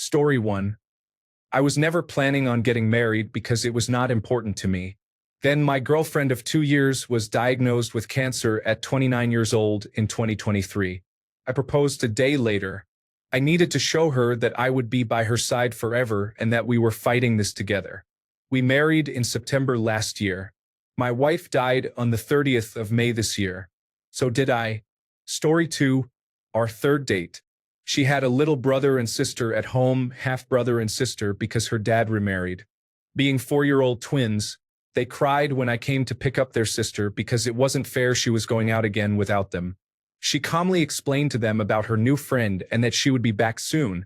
Story 1. I was never planning on getting married because it was not important to me. Then my girlfriend of 2 years was diagnosed with cancer at 29 years old in 2023. I proposed a day later. I needed to show her that I would be by her side forever and that we were fighting this together. We married in September last year. My wife died on the 30th of May this year. So did I. Story 2. Our third date. She had a little brother and sister at home, half brother and sister, because her dad remarried. Being 4-year-old twins, they cried when I came to pick up their sister because it wasn't fair she was going out again without them. She calmly explained to them about her new friend and that she would be back soon,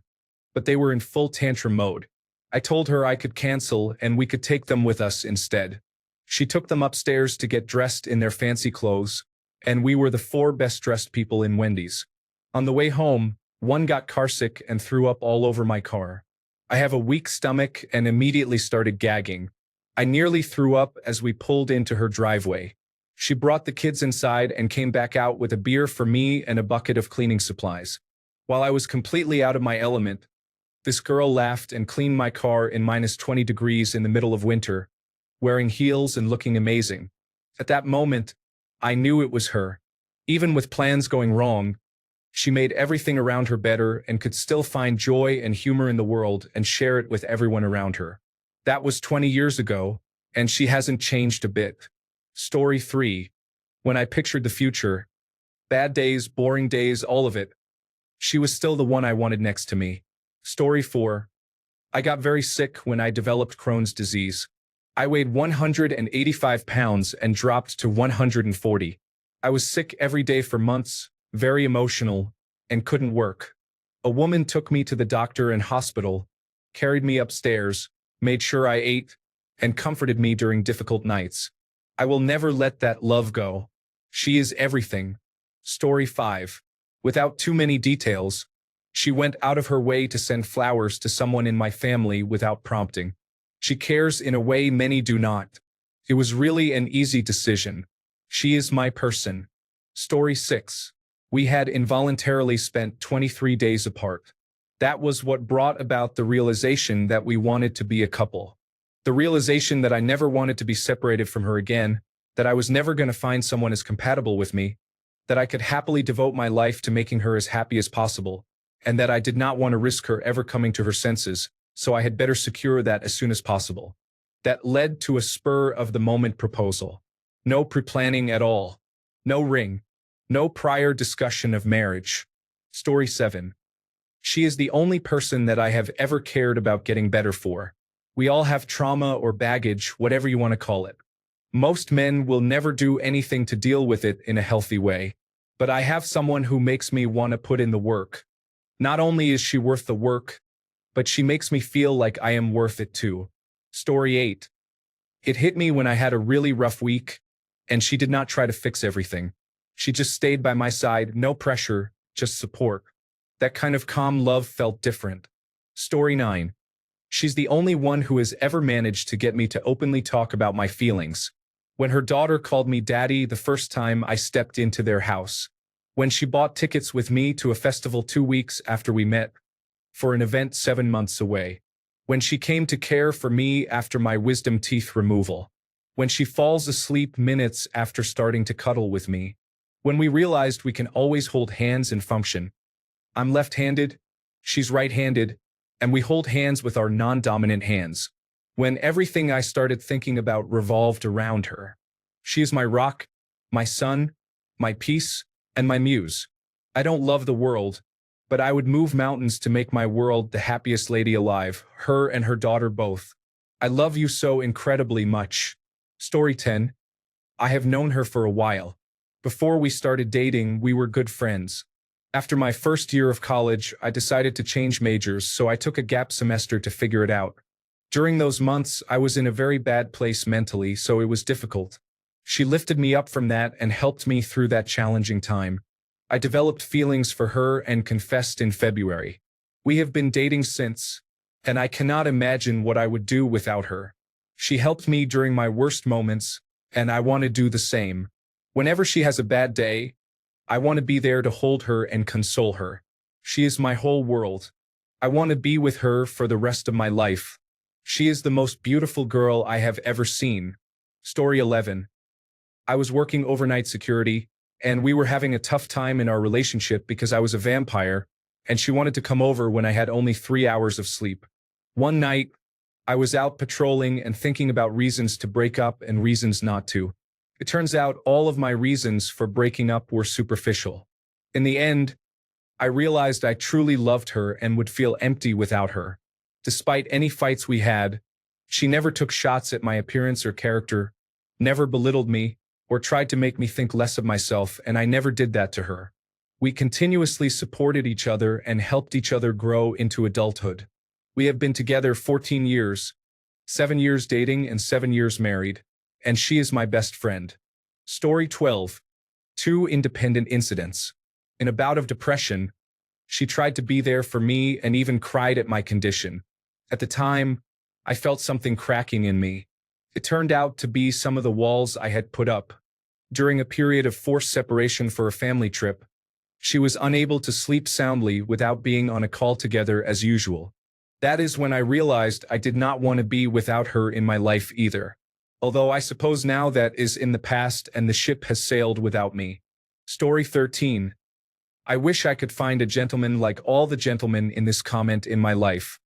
but they were in full tantrum mode. I told her I could cancel and we could take them with us instead. She took them upstairs to get dressed in their fancy clothes, and we were the 4 best-dressed people in Wendy's. On the way home, one got carsick and threw up all over my car. I have a weak stomach and immediately started gagging. I nearly threw up as we pulled into her driveway. She brought the kids inside and came back out with a beer for me and a bucket of cleaning supplies. While I was completely out of my element, this girl laughed and cleaned my car in -20 degrees in the middle of winter, wearing heels and looking amazing. At that moment, I knew it was her. Even with plans going wrong, she made everything around her better and could still find joy and humor in the world and share it with everyone around her. That was 20 years ago, and she hasn't changed a bit. Story 3. When I pictured the future, bad days, boring days, all of it, she was still the one I wanted next to me. Story 4. I got very sick when I developed Crohn's disease. I weighed 185 pounds and dropped to 140. I was sick every day for months, very emotional, and couldn't work. A woman took me to the doctor and hospital, carried me upstairs, made sure I ate, and comforted me during difficult nights. I will never let that love go. She is everything. Story 5. Without too many details, she went out of her way to send flowers to someone in my family without prompting. She cares in a way many do not. It was really an easy decision. She is my person. Story 6. We had involuntarily spent 23 days apart. That was what brought about the realization that we wanted to be a couple. The realization that I never wanted to be separated from her again, that I was never going to find someone as compatible with me, that I could happily devote my life to making her as happy as possible, and that I did not want to risk her ever coming to her senses, so I had better secure that as soon as possible. That led to a spur-of-the-moment proposal. No pre-planning at all. No ring. No prior discussion of marriage. Story 7. She is the only person that I have ever cared about getting better for. We all have trauma or baggage, whatever you want to call it. Most men will never do anything to deal with it in a healthy way, but I have someone who makes me want to put in the work. Not only is she worth the work, but she makes me feel like I am worth it too. Story 8. It hit me when I had a really rough week, and she did not try to fix everything. She just stayed by my side, no pressure, just support. That kind of calm love felt different. Story 9. She's the only one who has ever managed to get me to openly talk about my feelings. When her daughter called me daddy the first time I stepped into their house. When she bought tickets with me to a festival 2 weeks after we met, for an event 7 months away. When she came to care for me after my wisdom teeth removal. When she falls asleep minutes after starting to cuddle with me. When we realized we can always hold hands and function. I'm left-handed, she's right-handed, and we hold hands with our non-dominant hands. When everything I started thinking about revolved around her. She is my rock, my sun, my peace, and my muse. I don't love the world, but I would move mountains to make my world the happiest lady alive, her and her daughter both. I love you so incredibly much. Story 10. I have known her for a while. Before we started dating, we were good friends. After my first year of college, I decided to change majors, so I took a gap semester to figure it out. During those months, I was in a very bad place mentally, so it was difficult. She lifted me up from that and helped me through that challenging time. I developed feelings for her and confessed in February. We have been dating since, and I cannot imagine what I would do without her. She helped me during my worst moments, and I want to do the same. Whenever she has a bad day, I want to be there to hold her and console her. She is my whole world. I want to be with her for the rest of my life. She is the most beautiful girl I have ever seen. Story 11. I was working overnight security, and we were having a tough time in our relationship because I was a vampire, and she wanted to come over when I had only 3 hours of sleep. One night, I was out patrolling and thinking about reasons to break up and reasons not to. It turns out all of my reasons for breaking up were superficial. In the end, I realized I truly loved her and would feel empty without her. Despite any fights we had, she never took shots at my appearance or character, never belittled me, or tried to make me think less of myself, and I never did that to her. We continuously supported each other and helped each other grow into adulthood. We have been together 14 years, 7 years dating and 7 years married, and she is my best friend. Story 12. 2 independent incidents. In a bout of depression, she tried to be there for me and even cried at my condition. At the time, I felt something cracking in me. It turned out to be some of the walls I had put up. During a period of forced separation for a family trip, she was unable to sleep soundly without being on a call together as usual. That is when I realized I did not want to be without her in my life either. Although I suppose now that is in the past and the ship has sailed without me. Story 13. I wish I could find a gentleman like all the gentlemen in this comment in my life.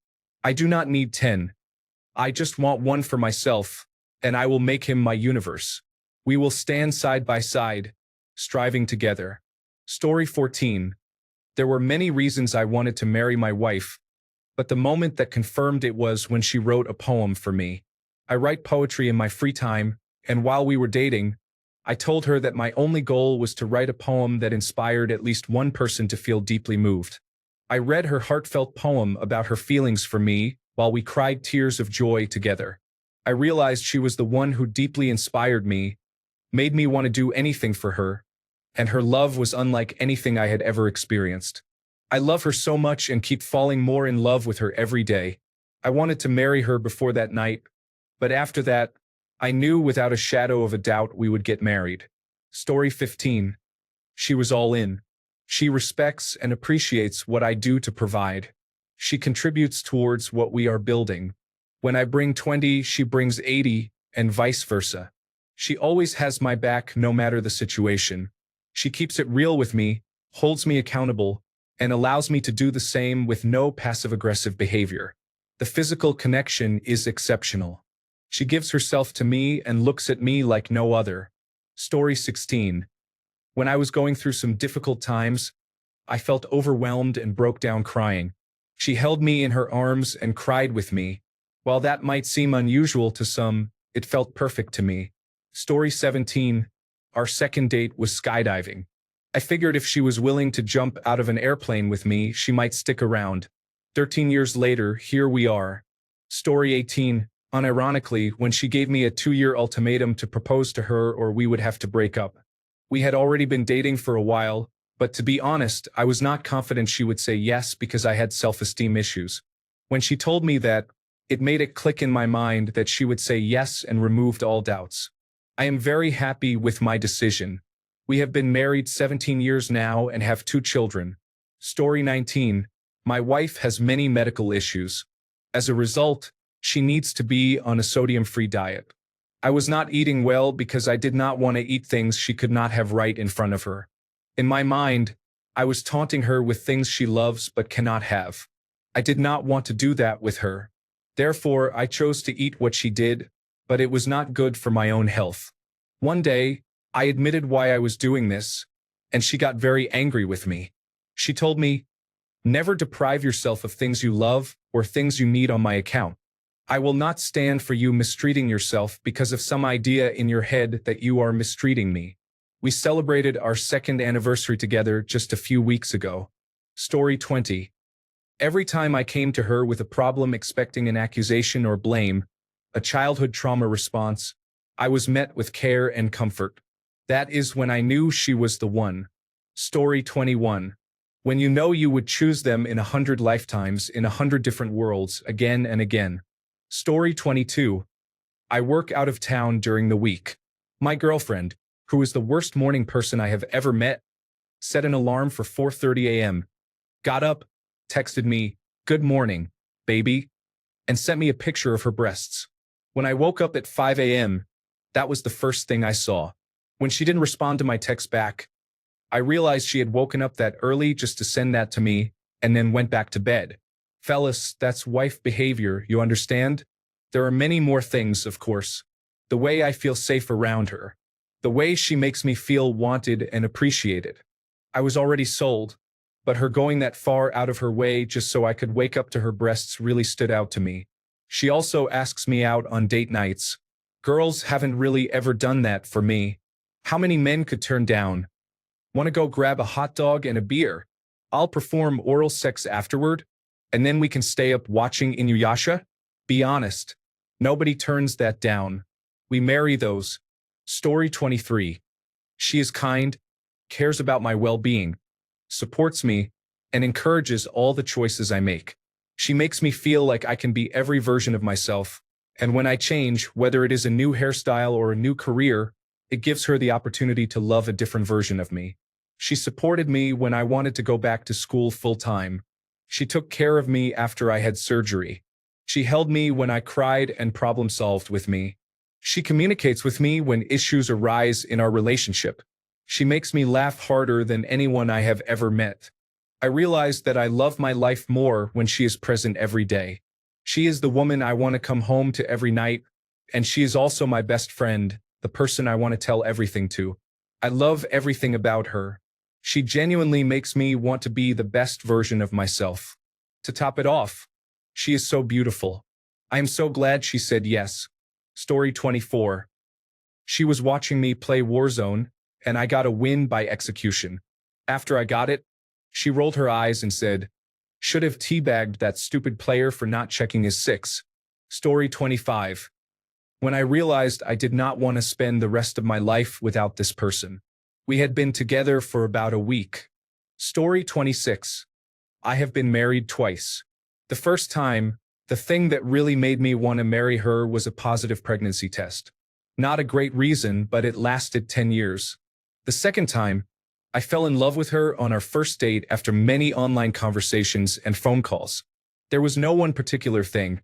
I do not need 10. I just want one for myself, and I will make him my universe. We will stand side by side, striving together. Story 14. There were many reasons I wanted to marry my wife, but the moment that confirmed it was when she wrote a poem for me. I write poetry in my free time, and while we were dating, I told her that my only goal was to write a poem that inspired at least one person to feel deeply moved. I read her heartfelt poem about her feelings for me while we cried tears of joy together. I realized she was the one who deeply inspired me, made me want to do anything for her, and her love was unlike anything I had ever experienced. I love her so much and keep falling more in love with her every day. I wanted to marry her before that night, but after that, I knew without a shadow of a doubt we would get married. Story 15. She was all in. She respects and appreciates what I do to provide. She contributes towards what we are building. When I bring 20, she brings 80, and vice versa. She always has my back no matter the situation. She keeps it real with me, holds me accountable, and allows me to do the same with no passive-aggressive behavior. The physical connection is exceptional. She gives herself to me and looks at me like no other. Story 16. When I was going through some difficult times, I felt overwhelmed and broke down crying. She held me in her arms and cried with me. While that might seem unusual to some, it felt perfect to me. Story 17. Our second date was skydiving. I figured if she was willing to jump out of an airplane with me, she might stick around. 13 years later, here we are. Story 18. Unironically, when she gave me a 2-year ultimatum to propose to her or we would have to break up. We had already been dating for a while, but to be honest, I was not confident she would say yes because I had self-esteem issues. When she told me that, it made it click in my mind that she would say yes and removed all doubts. I am very happy with my decision. We have been married 17 years now and have 2 children. Story 19. My wife has many medical issues. As a result, she needs to be on a sodium-free diet. I was not eating well because I did not want to eat things she could not have right in front of her. In my mind, I was taunting her with things she loves but cannot have. I did not want to do that with her. Therefore, I chose to eat what she did, but it was not good for my own health. One day, I admitted why I was doing this, and she got very angry with me. She told me, "Never deprive yourself of things you love or things you need on my account. I will not stand for you mistreating yourself because of some idea in your head that you are mistreating me." We celebrated our 2nd anniversary together just a few weeks ago. Story 20. Every time I came to her with a problem expecting an accusation or blame, a childhood trauma response, I was met with care and comfort. That is when I knew she was the one. Story 21. When you know you would choose them in 100 lifetimes in 100 different worlds again and again. Story 22. I work out of town during the week. My girlfriend, who is the worst morning person I have ever met, set an alarm for 4:30 a.m., got up, texted me, "Good morning, baby," and sent me a picture of her breasts. When I woke up at 5 a.m., that was the first thing I saw. When she didn't respond to my text back, I realized she had woken up that early just to send that to me and then went back to bed. Fellas, that's wife behavior, you understand? There are many more things, of course. The way I feel safe around her. The way she makes me feel wanted and appreciated. I was already sold, but her going that far out of her way just so I could wake up to her breasts really stood out to me. She also asks me out on date nights. Girls haven't really ever done that for me. How many men could turn down? Want to go grab a hot dog and a beer? I'll perform oral sex afterward, and then we can stay up watching Inuyasha? Be honest. Nobody turns that down. We marry those. Story 23. She is kind, cares about my well-being, supports me, and encourages all the choices I make. She makes me feel like I can be every version of myself, and when I change, whether it is a new hairstyle or a new career, it gives her the opportunity to love a different version of me. She supported me when I wanted to go back to school full-time. She took care of me after I had surgery. She held me when I cried and problem-solved with me. She communicates with me when issues arise in our relationship. She makes me laugh harder than anyone I have ever met. I realize that I love my life more when she is present every day. She is the woman I want to come home to every night, and she is also my best friend, the person I want to tell everything to. I love everything about her. She genuinely makes me want to be the best version of myself. To top it off, she is so beautiful. I am so glad she said yes. Story 24. She was watching me play Warzone, and I got a win by execution. After I got it, she rolled her eyes and said, "Should have teabagged that stupid player for not checking his six." Story 25. When I realized I did not want to spend the rest of my life without this person. We had been together for about a week. Story 26. I have been married twice. The first time, the thing that really made me want to marry her was a positive pregnancy test. Not a great reason, but it lasted 10 years. The second time, I fell in love with her on our first date after many online conversations and phone calls. There was no one particular thing.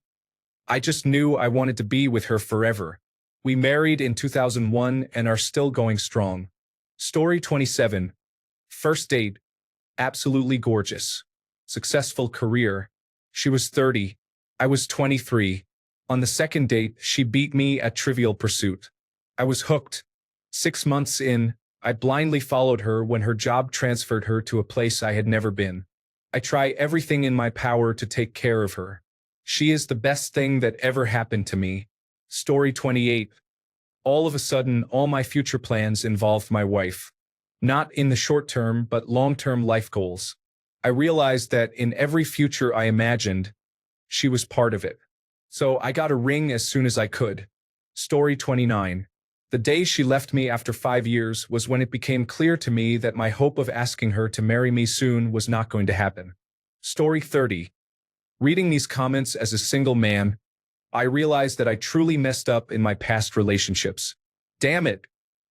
I just knew I wanted to be with her forever. We married in 2001 and are still going strong. Story 27. First date. Absolutely gorgeous. Successful career. She was 30. I was 23. On the second date, she beat me at Trivial Pursuit. I was hooked. 6 months in, I blindly followed her when her job transferred her to a place I had never been. I try everything in my power to take care of her. She is the best thing that ever happened to me. Story 28. All of a sudden, all my future plans involved my wife. Not in the short term, but long-term life goals. I realized that in every future I imagined, she was part of it. So I got a ring as soon as I could. Story 29. The day she left me after 5 years was when it became clear to me that my hope of asking her to marry me soon was not going to happen. Story 30. Reading these comments as a single man, I realized that I truly messed up in my past relationships. Damn it.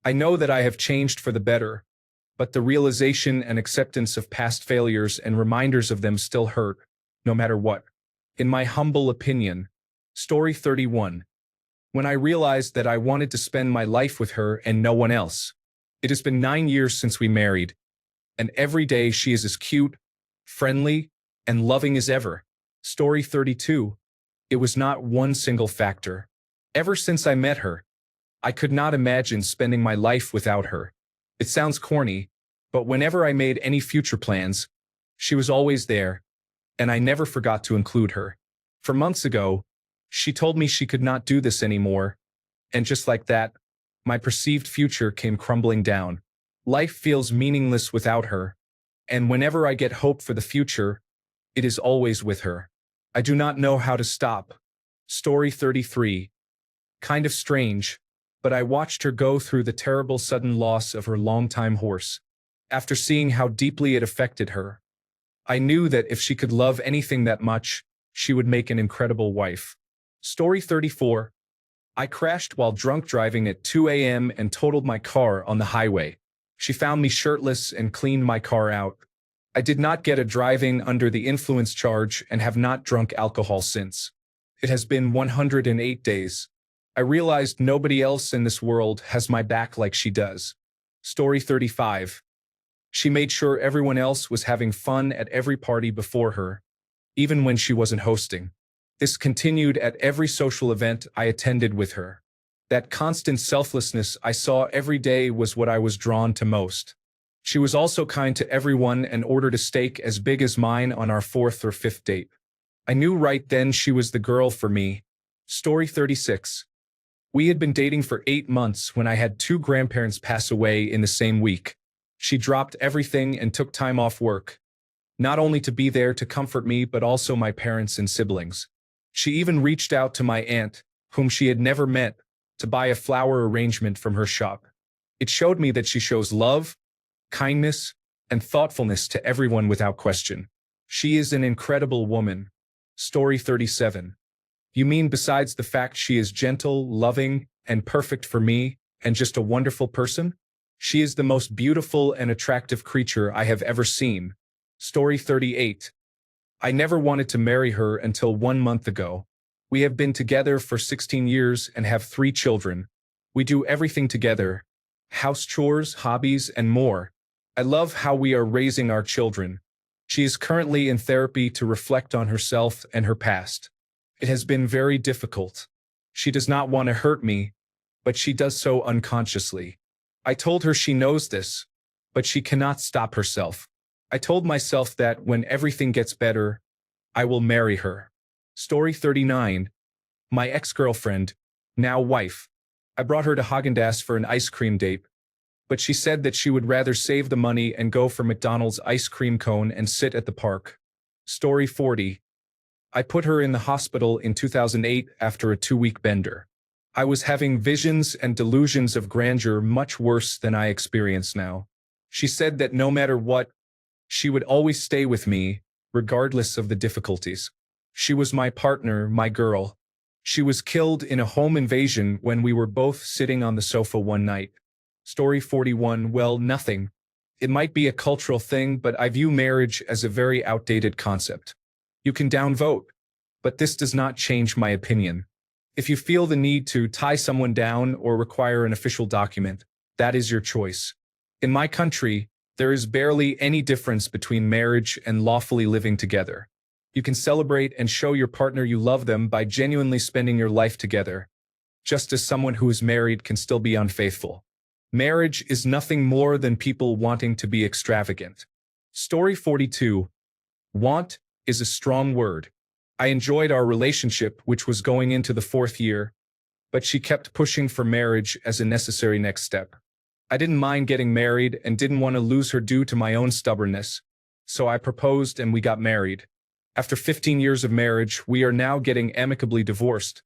I know that I have changed for the better, but the realization and acceptance of past failures and reminders of them still hurt, no matter what. In my humble opinion. Story 31. When I realized that I wanted to spend my life with her and no one else. It has been 9 years since we married, and every day she is as cute, friendly, and loving as ever. Story 32. It was not one single factor. Ever since I met her, I could not imagine spending my life without her. It sounds corny, but whenever I made any future plans, she was always there, and I never forgot to include her. For months ago, she told me she could not do this anymore, and just like that, my perceived future came crumbling down. Life feels meaningless without her, and whenever I get hope for the future, it is always with her. I do not know how to stop. Story 33. Kind of strange, but I watched her go through the terrible sudden loss of her longtime horse. After seeing how deeply it affected her, I knew that if she could love anything that much, she would make an incredible wife. Story 34. I crashed while drunk driving at 2 a.m. and totaled my car on the highway. She found me shirtless and cleaned my car out. I did not get a driving under the influence charge and have not drunk alcohol since. It has been 108 days. I realized nobody else in this world has my back like she does. Story 35. She made sure everyone else was having fun at every party before her, even when she wasn't hosting. This continued at every social event I attended with her. That constant selflessness I saw every day was what I was drawn to most. She was also kind to everyone and ordered a steak as big as mine on our fourth or fifth date. I knew right then she was the girl for me. Story 36. We had been dating for 8 months when I had 2 grandparents pass away in the same week. She dropped everything and took time off work, not only to be there to comfort me but also my parents and siblings. She even reached out to my aunt, whom she had never met, to buy a flower arrangement from her shop. It showed me that she shows love, kindness, and thoughtfulness to everyone without question. She is an incredible woman. Story 37. You mean besides the fact she is gentle, loving, and perfect for me, and just a wonderful person? She is the most beautiful and attractive creature I have ever seen. Story 38. I never wanted to marry her until 1 month ago. We have been together for 16 years and have 3 children. We do everything together: house chores, hobbies, and more. I love how we are raising our children. She is currently in therapy to reflect on herself and her past. It has been very difficult. She does not want to hurt me, but she does so unconsciously. I told her she knows this, but she cannot stop herself. I told myself that when everything gets better, I will marry her. Story 39. My ex-girlfriend, now wife. I brought her to Haagen-Dazs for an ice cream date, but she said that she would rather save the money and go for McDonald's ice cream cone and sit at the park. Story 40. I put her in the hospital in 2008 after a 2-week bender. I was having visions and delusions of grandeur much worse than I experience now. She said that no matter what, she would always stay with me, regardless of the difficulties. She was my partner, my girl. She was killed in a home invasion when we were both sitting on the sofa one night. Story 41. Well, nothing. It might be a cultural thing, but I view marriage as a very outdated concept. You can downvote, but this does not change my opinion. If you feel the need to tie someone down or require an official document, that is your choice. In my country, there is barely any difference between marriage and lawfully living together. You can celebrate and show your partner you love them by genuinely spending your life together, just as someone who is married can still be unfaithful. Marriage is nothing more than people wanting to be extravagant. Story 42. Want is a strong word. I enjoyed our relationship, which was going into the 4th year, but she kept pushing for marriage as a necessary next step. I didn't mind getting married and didn't want to lose her due to my own stubbornness, so I proposed and we got married. After 15 years of marriage, we are now getting amicably divorced,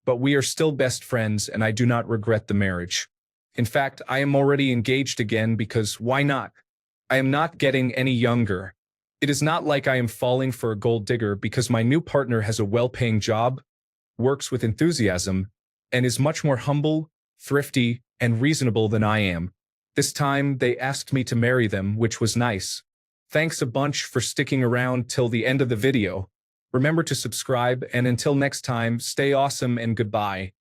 but we are still best friends and I do not regret the marriage. In fact, I am already engaged again because why not? I am not getting any younger. It is not like I am falling for a gold digger because my new partner has a well-paying job, works with enthusiasm, and is much more humble, thrifty, and reasonable than I am. This time, they asked me to marry them, which was nice. Thanks a bunch for sticking around till the end of the video. Remember to subscribe, and until next time, stay awesome and goodbye.